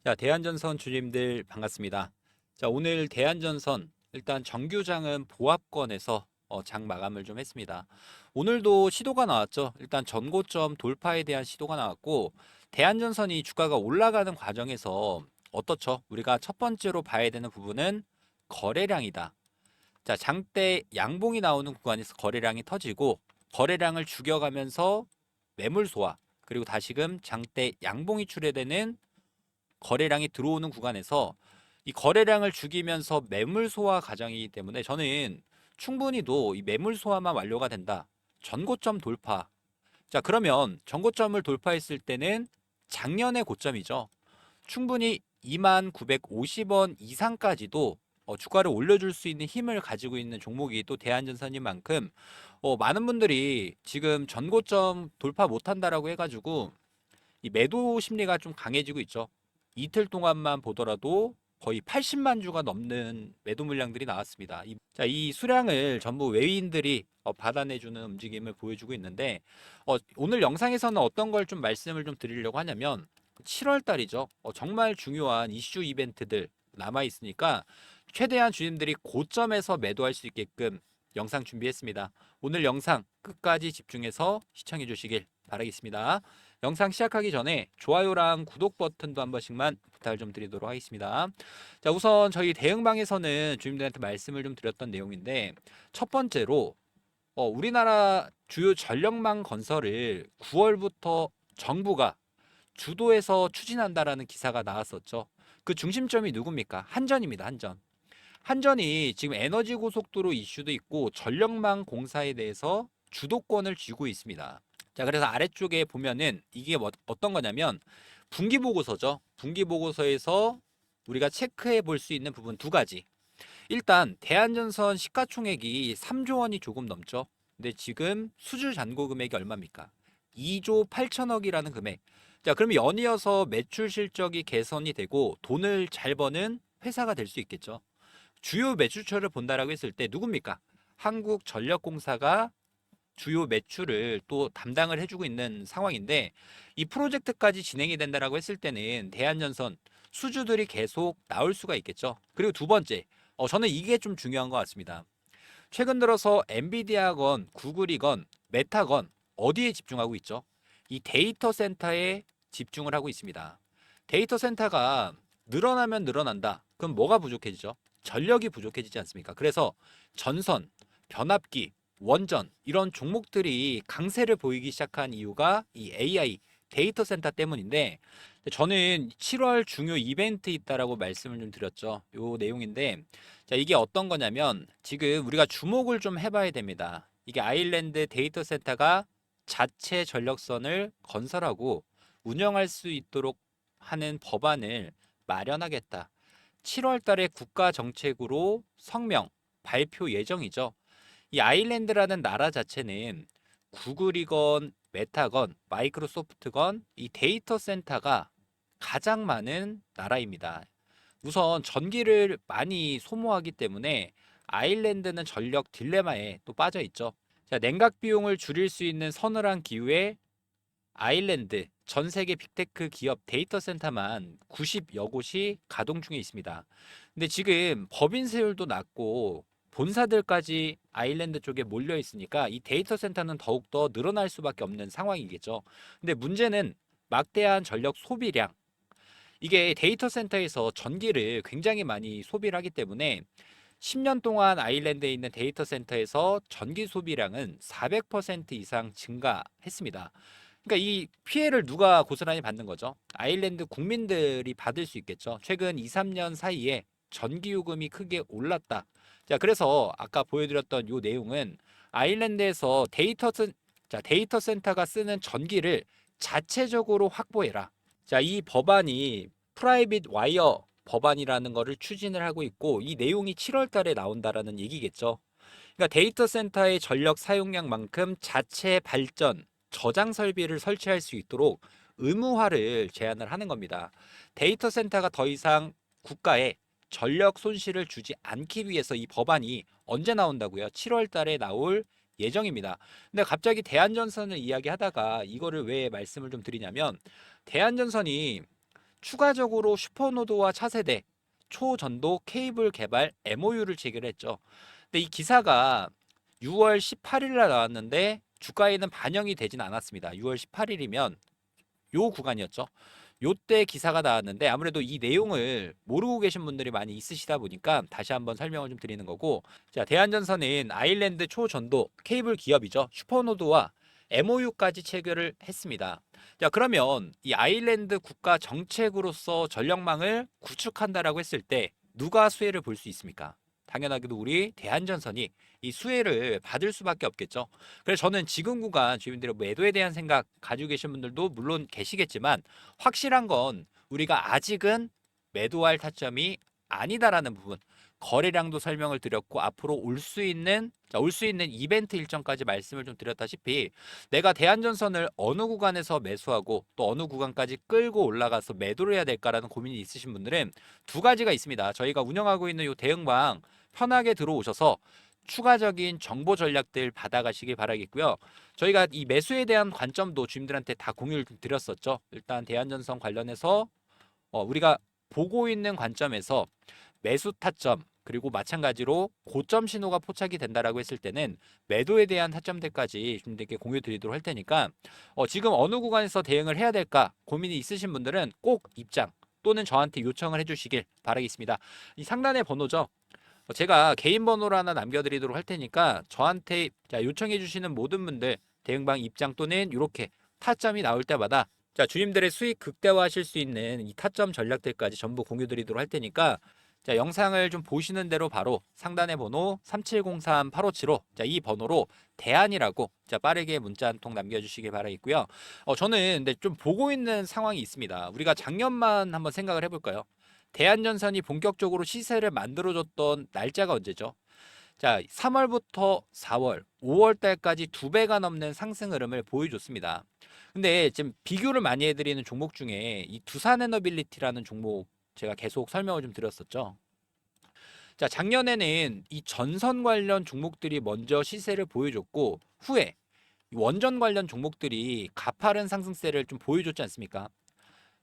자, 대한전선 주주님들 반갑습니다. 자, 오늘 대한전선 일단 정규장은 보합권에서 장 마감을 좀 했습니다. 오늘도 시도가 나왔죠. 일단 전고점 돌파에 대한 시도가 나왔고 대한전선이 주가가 올라가는 과정에서 어떻죠? 우리가 첫 번째로 봐야 되는 부분은 거래량이다. 자, 장대 양봉이 나오는 구간에서 거래량이 터지고 거래량을 죽여가면서 매물 소화 그리고 다시금 장대 양봉이 출해되는 거래량이 들어오는 구간에서 이 거래량을 죽이면서 매물 소화 과정이기 때문에 저는 충분히도 이 매물 소화만 완료가 된다. 전고점 돌파. 자, 그러면 전고점을 돌파했을 때는 작년의 고점이죠. 충분히 2950원 이상까지도 주가를 올려줄 수 있는 힘을 가지고 있는 종목이 또 대한전선인 만큼 많은 분들이 지금 전고점 돌파 못한다라고 해가지고 이 매도 심리가 좀 강해지고 있죠. 이틀 동안만 보더라도 거의 80만 주가 넘는 매도 물량들이 나왔습니다. 이 수량을 전부 외인들이 받아내주는 움직임을 보여주고 있는데 오늘 영상에서는 어떤 걸 좀 말씀을 좀 드리려고 하냐면 7월 달이죠. 정말 중요한 이슈 이벤트들 남아 있으니까 최대한 주님들이 고점에서 매도할 수 있게끔 영상 준비했습니다. 오늘 영상 끝까지 집중해서 시청해 주시길 바라겠습니다. 영상 시작하기 전에 좋아요랑 구독 버튼도 한 번씩만 부탁을 좀 드리도록 하겠습니다. 자, 우선 저희 대응방에서는 주님들한테 말씀을 좀 드렸던 내용인데 첫 번째로 우리나라 주요 전력망 건설을 9월부터 정부가 주도해서 추진한다라는 기사가 나왔었죠. 그 중심점이 누굽니까? 한전입니다. 한전. 한전이 지금 에너지 고속도로 이슈도 있고 전력망 공사에 대해서 주도권을 쥐고 있습니다. 자, 그래서 아래쪽에 보면은 이게 어떤 거냐면 분기 보고서죠. 분기 보고서에서 우리가 체크해 볼 수 있는 부분 두 가지. 일단 대한전선 시가총액이 3조 원이 조금 넘죠. 근데 지금 수주 잔고 금액이 얼마입니까? 2조 8천억이라는 금액. 자, 그러면 연이어서 매출 실적이 개선이 되고 돈을 잘 버는 회사가 될 수 있겠죠. 주요 매출처를 본다라고 했을 때 누굽니까? 한국전력공사가 주요 매출을 또 담당을 해주고 있는 상황인데 이 프로젝트까지 진행이 된다라고 했을 때는 대한전선 수주들이 계속 나올 수가 있겠죠. 그리고 두 번째, 저는 이게 좀 중요한 것 같습니다. 최근 들어서 엔비디아건, 구글이건, 메타건 어디에 집중하고 있죠? 이 데이터 센터에 집중을 하고 있습니다. 데이터 센터가 늘어나면 늘어난다. 그럼 뭐가 부족해지죠? 전력이 부족해지지 않습니까? 그래서 전선, 변압기, 원전 이런 종목들이 강세를 보이기 시작한 이유가 이 AI 데이터 센터 때문인데 저는 7월 중요 이벤트 있다라고 말씀을 좀 드렸죠. 요 내용인데 자, 이게 어떤 거냐면 지금 우리가 주목을 좀 해봐야 됩니다. 이게 아일랜드 데이터 센터가 자체 전력선을 건설하고 운영할 수 있도록 하는 법안을 마련하겠다. 7월 달에 국가 정책으로 성명 발표 예정이죠. 이 아일랜드라는 나라 자체는 구글이건 메타건 마이크로소프트건 이 데이터 센터가 가장 많은 나라입니다. 우선 전기를 많이 소모하기 때문에 아일랜드는 전력 딜레마에 또 빠져 있죠. 자, 냉각 비용을 줄일 수 있는 서늘한 기후에 아일랜드 전 세계 빅테크 기업 데이터 센터만 90여 곳이 가동 중에 있습니다. 근데 지금 법인 세율도 낮고 본사들까지 아일랜드 쪽에 몰려 있으니까 이 데이터 센터는 더욱더 늘어날 수밖에 없는 상황이겠죠. 근데 문제는 막대한 전력 소비량. 이게 데이터 센터에서 전기를 굉장히 많이 소비를 하기 때문에 10년 동안 아일랜드에 있는 데이터 센터에서 전기 소비량은 400% 이상 증가했습니다. 그러니까 이 피해를 누가 고스란히 받는 거죠? 아일랜드 국민들이 받을 수 있겠죠. 최근 2, 3년 사이에 전기요금이 크게 올랐다. 자, 그래서 아까 보여드렸던 이 내용은 아일랜드에서 데이터 센터가 쓰는 전기를 자체적으로 확보해라. 자, 이 법안이 프라이빗 와이어 법안이라는 거를 추진을 하고 있고 이 내용이 7월 달에 나온다라는 얘기겠죠. 그러니까 데이터 센터의 전력 사용량만큼 자체 발전, 저장 설비를 설치할 수 있도록 의무화를 제안을 하는 겁니다. 데이터 센터가 더 이상 국가에 전력 손실을 주지 않기 위해서 이 법안이 언제 나온다고요? 7월 달에 나올 예정입니다. 근데 갑자기 대한전선을 이야기하다가 이거를 왜 말씀을 좀 드리냐면 대한전선이 추가적으로 슈퍼노드와 차세대 초전도 케이블 개발 MOU를 체결했죠. 근데 이 기사가 6월 18일 날 나왔는데 주가에는 반영이 되진 않았습니다. 6월 18일이면 요 구간이었죠. 요때 기사가 나왔는데 아무래도 이 내용을 모르고 계신 분들이 많이 있으시다 보니까 다시 한번 설명을 좀 드리는 거고, 자, 대한전선은 아일랜드 초전도 케이블 기업이죠. 슈퍼노드와 MOU까지 체결을 했습니다. 자, 그러면 이 아일랜드 국가 정책으로서 전력망을 구축한다라고 했을 때 누가 수혜를 볼 수 있습니까? 당연하게도 우리 대한전선이 이 수혜를 받을 수밖에 없겠죠. 그래서 저는 지금 구간 주민들의 매도에 대한 생각 가지고 계신 분들도 물론 계시겠지만, 확실한 건 우리가 아직은 매도할 타점이 아니다라는 부분, 거래량도 설명을 드렸고 앞으로 올 수 있는 이벤트 일정까지 말씀을 좀 드렸다시피, 내가 대한전선을 어느 구간에서 매수하고 또 어느 구간까지 끌고 올라가서 매도를 해야 될까라는 고민이 있으신 분들은 두 가지가 있습니다. 저희가 운영하고 있는 이 대응방 편하게 들어오셔서 추가적인 정보 전략들 받아가시길 바라겠고요. 저희가 이 매수에 대한 관점도 주님들한테 다 공유를 드렸었죠. 일단 대한전선 관련해서 우리가 보고 있는 관점에서 매수 타점, 그리고 마찬가지로 고점 신호가 포착이 된다라고 했을 때는 매도에 대한 타점들까지 주님들께 공유 드리도록 할 테니까, 지금 어느 구간에서 대응을 해야 될까 고민이 있으신 분들은 꼭 입장 또는 저한테 요청을 해주시길 바라겠습니다. 이 상단의 번호죠. 제가 개인 번호로 하나 남겨드리도록 할 테니까 저한테 요청해 주시는 모든 분들 대응방 입장 또는 이렇게 타점이 나올 때마다 주님들의 수익 극대화하실 수 있는 이 타점 전략들까지 전부 공유 드리도록 할 테니까, 영상을 좀 보시는 대로 바로 상단의 번호 3703-8575, 이 번호로 대안이라고 빠르게 문자 한 통 남겨주시길 바라겠고요. 저는 근데 좀 보고 있는 상황이 있습니다. 우리가 작년만 한번 생각을 해볼까요? 대한전선이 본격적으로 시세를 만들어줬던 날짜가 언제죠? 자, 3월부터 4월, 5월 달까지 2배가 넘는 상승 흐름을 보여줬습니다. 근데 지금 비교를 많이 해드리는 종목 중에 이 두산에너빌리티라는 종목 제가 계속 설명을 좀 드렸었죠. 자, 작년에는 이 전선 관련 종목들이 먼저 시세를 보여줬고 후에 이 원전 관련 종목들이 가파른 상승세를 좀 보여줬지 않습니까?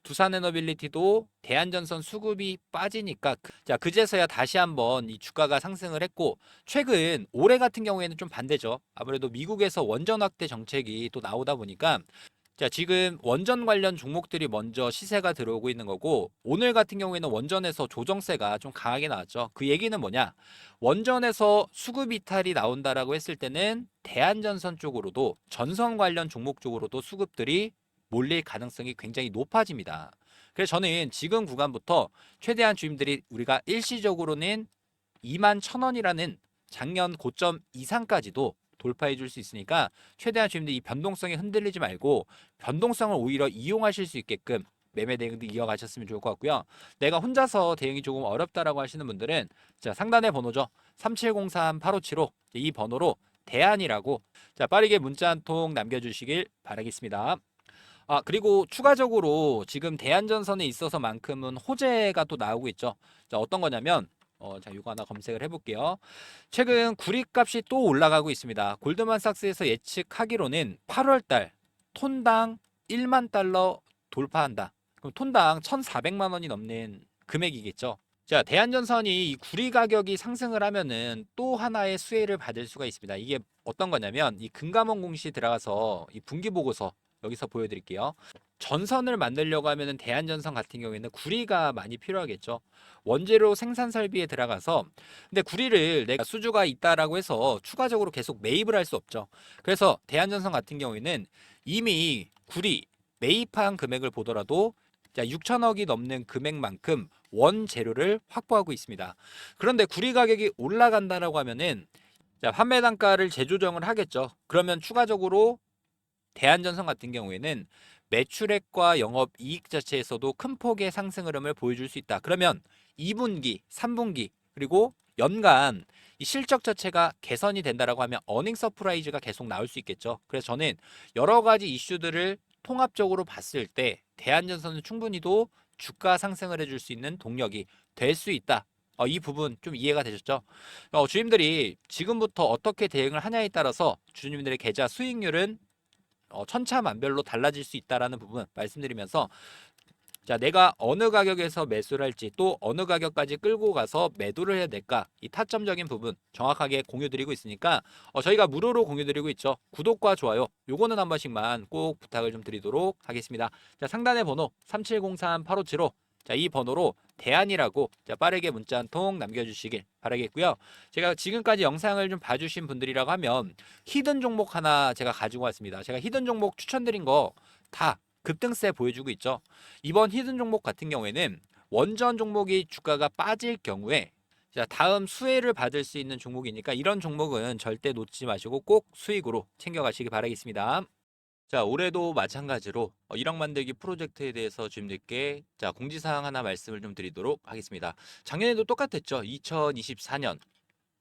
두산에너빌리티도 대한전선 수급이 빠지니까 그제서야 다시 한번 이 주가가 상승을 했고, 최근 올해 같은 경우에는 좀 반대죠. 아무래도 미국에서 원전 확대 정책이 또 나오다 보니까 지금 원전 관련 종목들이 먼저 시세가 들어오고 있는 거고, 오늘 같은 경우에는 원전에서 조정세가 좀 강하게 나왔죠. 그 얘기는 뭐냐? 원전에서 수급 이탈이 나온다라고 했을 때는 대한전선 쪽으로도 전선 관련 종목 쪽으로도 수급들이 몰릴 가능성이 굉장히 높아집니다. 그래서 저는 지금 구간부터 최대한 주임들이 우리가 일시적으로는 21,000원이라는 작년 고점 이상까지도 돌파해 줄 수 있으니까 최대한 주임들 이 변동성에 흔들리지 말고 변동성을 오히려 이용하실 수 있게끔 매매 대응도 이어가셨으면 좋을 것 같고요. 내가 혼자서 대응이 조금 어렵다라고 하시는 분들은 상단의 번호죠. 3703-8575, 이 번호로 대안이라고 빠르게 문자 한 통 남겨주시길 바라겠습니다. 그리고 추가적으로 지금 대한전선에 있어서만큼은 호재가 또 나오고 있죠. 어떤 거냐면, 이거 하나 검색을 해볼게요. 최근 구리값이 또 올라가고 있습니다. 골드만삭스에서 예측하기로는 8월달 톤당 1만 달러 돌파한다. 그럼 톤당 1,400만 원이 넘는 금액이겠죠. 자, 대한전선이 이 구리 가격이 상승을 하면은 또 하나의 수혜를 받을 수가 있습니다. 이게 어떤 거냐면, 이 금감원 공시 들어가서 이 분기 보고서 여기서 보여드릴게요. 전선을 만들려고 하면은 대한전선 같은 경우에는 구리가 많이 필요하겠죠. 원재료 생산 설비에 들어가서, 근데 구리를 내가 수주가 있다라고 해서 추가적으로 계속 매입을 할 수 없죠. 그래서 대한전선 같은 경우에는 이미 구리 매입한 금액을 보더라도 6천억이 넘는 금액만큼 원재료를 확보하고 있습니다. 그런데 구리 가격이 올라간다라고 하면은 판매 단가를 재조정을 하겠죠. 그러면 추가적으로 대한전선 같은 경우에는 매출액과 영업이익 자체에서도 큰 폭의 상승 흐름을 보여줄 수 있다. 그러면 2분기, 3분기, 그리고 연간 이 실적 자체가 개선이 된다라고 하면 어닝 서프라이즈가 계속 나올 수 있겠죠. 그래서 저는 여러 가지 이슈들을 통합적으로 봤을 때 대한전선은 충분히도 주가 상승을 해줄 수 있는 동력이 될 수 있다. 이 부분 좀 이해가 되셨죠? 주님들이 지금부터 어떻게 대응을 하냐에 따라서 주님들의 계좌 수익률은 천차만별로 달라질 수 있다라는 부분 말씀드리면서, 자, 내가 어느 가격에서 매수를 할지 또 어느 가격까지 끌고 가서 매도를 해야 될까? 이 타점적인 부분 정확하게 공유 드리고 있으니까 저희가 무료로 공유 드리고 있죠. 구독과 좋아요 요거는 한 번씩만 꼭 부탁을 좀 드리도록 하겠습니다. 자, 상단의 번호 3703-8575 자, 이 번호로 대안이라고 자, 빠르게 문자 한 통 남겨주시길 바라겠고요. 제가 지금까지 영상을 좀 봐주신 분들이라고 하면 히든 종목 하나 제가 가지고 왔습니다. 제가 히든 종목 추천드린 거 다 급등세 보여주고 있죠. 이번 히든 종목 같은 경우에는 원전 종목이 주가가 빠질 경우에 자, 다음 수혜를 받을 수 있는 종목이니까 이런 종목은 절대 놓치지 마시고 꼭 수익으로 챙겨가시기 바라겠습니다. 자, 올해도 마찬가지로 1억 만들기 프로젝트에 대해서 주임들께 자, 공지사항 하나 말씀을 좀 드리도록 하겠습니다. 작년에도 똑같았죠. 2024년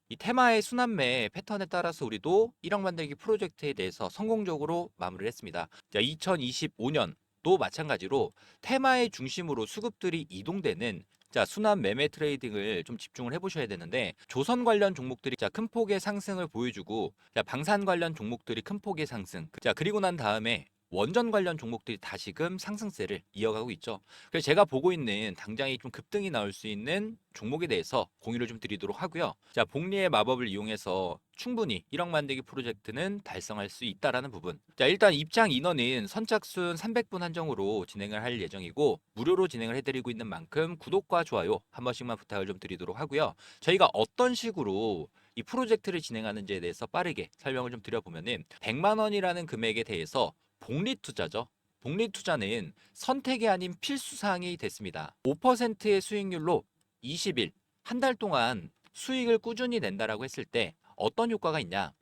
이 테마의 순환매 패턴에 따라서 우리도 1억 만들기 프로젝트에 대해서 성공적으로 마무리를 했습니다. 자, 2025년도 마찬가지로 테마의 중심으로 수급들이 이동되는 자, 순환 매매 트레이딩을 좀 집중을 해보셔야 되는데 조선 관련 종목들이 자, 큰 폭의 상승을 보여주고 자, 방산 관련 종목들이 큰 폭의 상승 자, 그리고 난 다음에 원전 관련 종목들이 다시금 상승세를 이어가고 있죠. 그래서 제가 보고 있는 당장이 좀 급등이 나올 수 있는 종목에 대해서 공유를 좀 드리도록 하고요. 자, 복리의 마법을 이용해서 충분히 1억 만들기 프로젝트는 달성할 수 있다라는 부분. 자, 일단 입장 인원은 선착순 300분 한정으로 진행을 할 예정이고 무료로 진행을 해드리고 있는 만큼 구독과 좋아요 한 번씩만 부탁을 좀 드리도록 하고요. 저희가 어떤 식으로 이 프로젝트를 진행하는지에 대해서 빠르게 설명을 좀 드려보면은 100만 원이라는 금액에 대해서 복리 투자죠. 복리 투자는 선택이 아닌 필수 사항이 됐습니다. 5%의 수익률로 20일, 한 달 동안 수익을 꾸준히 낸다라고 했을 때 어떤 효과가 있냐?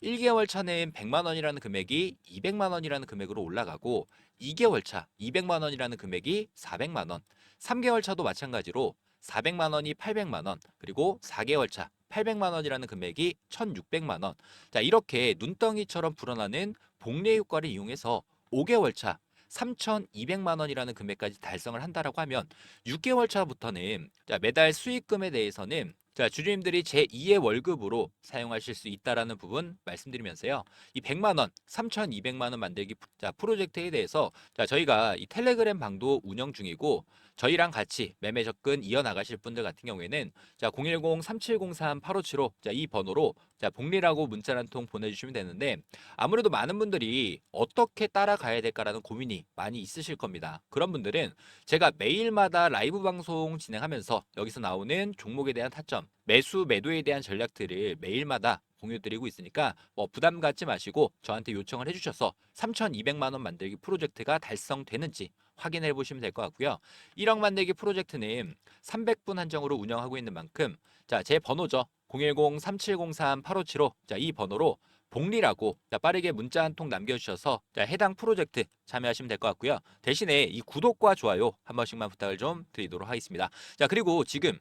1개월 차는 100만 원이라는 금액이 200만 원이라는 금액으로 올라가고 2개월 차 200만 원이라는 금액이 400만 원, 3개월 차도 마찬가지로 400만 원이 800만 원, 그리고 4개월 차 800만 원이라는 금액이 1,600만 원. 자, 이렇게 눈덩이처럼 불어나는 복리 효과를 이용해서 5개월 차 3,200만 원이라는 금액까지 달성을 한다라고 하면 6개월 차부터는 자, 매달 수익금에 대해서는 자, 주주님들이 제2의 월급으로 사용하실 수 있다라는 부분 말씀드리면서요. 이 100만 원, 3,200만 원 만들기 자, 프로젝트에 대해서 자, 저희가 이 텔레그램 방도 운영 중이고 저희랑 같이 매매 접근 이어나가실 분들 같은 경우에는 자, 010-3703-8575 자, 이 번호로 자, 복리라고 문자 한 통 보내주시면 되는데 아무래도 많은 분들이 어떻게 따라가야 될까라는 고민이 많이 있으실 겁니다. 그런 분들은 제가 매일마다 라이브 방송 진행하면서 여기서 나오는 종목에 대한 타점, 매수, 매도에 대한 전략들을 매일마다 공유드리고 있으니까 부담 갖지 마시고 저한테 요청을 해주셔서 3,200만 원 만들기 프로젝트가 달성되는지 확인해 보시면 될 것 같고요. 1억 만들기 프로젝트는 300분 한정으로 운영하고 있는 만큼 자, 제 번호죠. 010-3703-8575 자, 이 번호로 복리라고 자, 빠르게 문자 한 통 남겨주셔서 자, 해당 프로젝트 참여하시면 될 것 같고요. 대신에 이 구독과 좋아요 한 번씩만 부탁을 좀 드리도록 하겠습니다. 자, 그리고 지금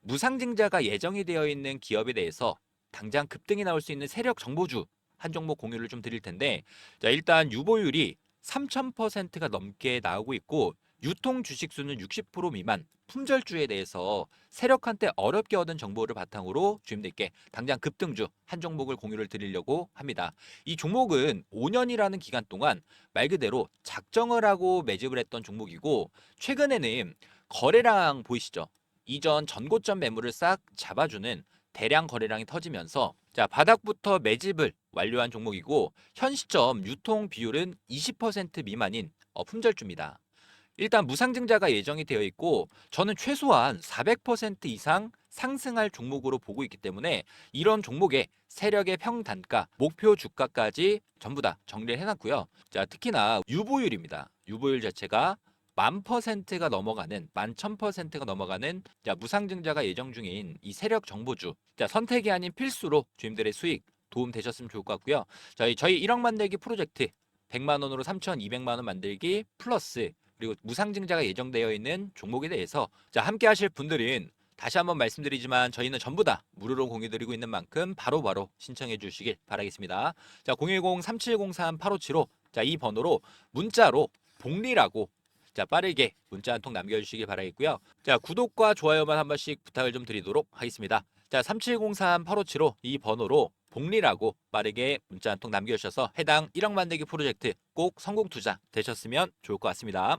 무상증자가 예정이 되어 있는 기업에 대해서 당장 급등이 나올 수 있는 세력 정보주 한 종목 공유를 좀 드릴 텐데 자, 일단 유보율이 3,000%가 넘게 나오고 있고 유통 주식 수는 60% 미만 품절주에 대해서 세력한테 어렵게 얻은 정보를 바탕으로 주임들께 당장 급등주 한 종목을 공유를 드리려고 합니다. 이 종목은 5년이라는 기간 동안 말 그대로 작정을 하고 매집을 했던 종목이고 최근에는 거래량 보이시죠? 이전 전고점 매물을 싹 잡아주는 대량 거래량이 터지면서 자, 바닥부터 매집을 완료한 종목이고 현 시점 유통 비율은 20% 미만인 품절주입니다. 일단 무상증자가 예정이 되어 있고 저는 최소한 400% 이상 상승할 종목으로 보고 있기 때문에 이런 종목의 세력의 평단가, 목표 주가까지 전부 다 정리를 해놨고요. 자, 특히나 유보율입니다. 유보율 자체가 10,000%가 넘어가는 11,000%가 넘어가는 자, 무상증자가 예정 중인 이 세력 정보주 자, 선택이 아닌 필수로 주임들의 수익 도움 되셨으면 좋을 것 같고요. 저희 1억 만들기 프로젝트 100만 원으로 3,200만 원 만들기 플러스 그리고 무상증자가 예정되어 있는 종목에 대해서 자, 함께 하실 분들은 다시 한번 말씀드리지만 저희는 전부 다 무료로 공유드리고 있는 만큼 바로바로 신청해 주시길 바라겠습니다. 자, 010-3703-8575 자, 이 번호로 문자로 복리라고 자, 빠르게 문자 한 통 남겨주시길 바라겠고요. 자, 구독과 좋아요만 한 번씩 부탁을 좀 드리도록 하겠습니다. 자, 3703-8575 이 번호로 복리라고 빠르게 문자 한 통 남겨주셔서 해당 1억 만들기 프로젝트 꼭 성공 투자 되셨으면 좋을 것 같습니다.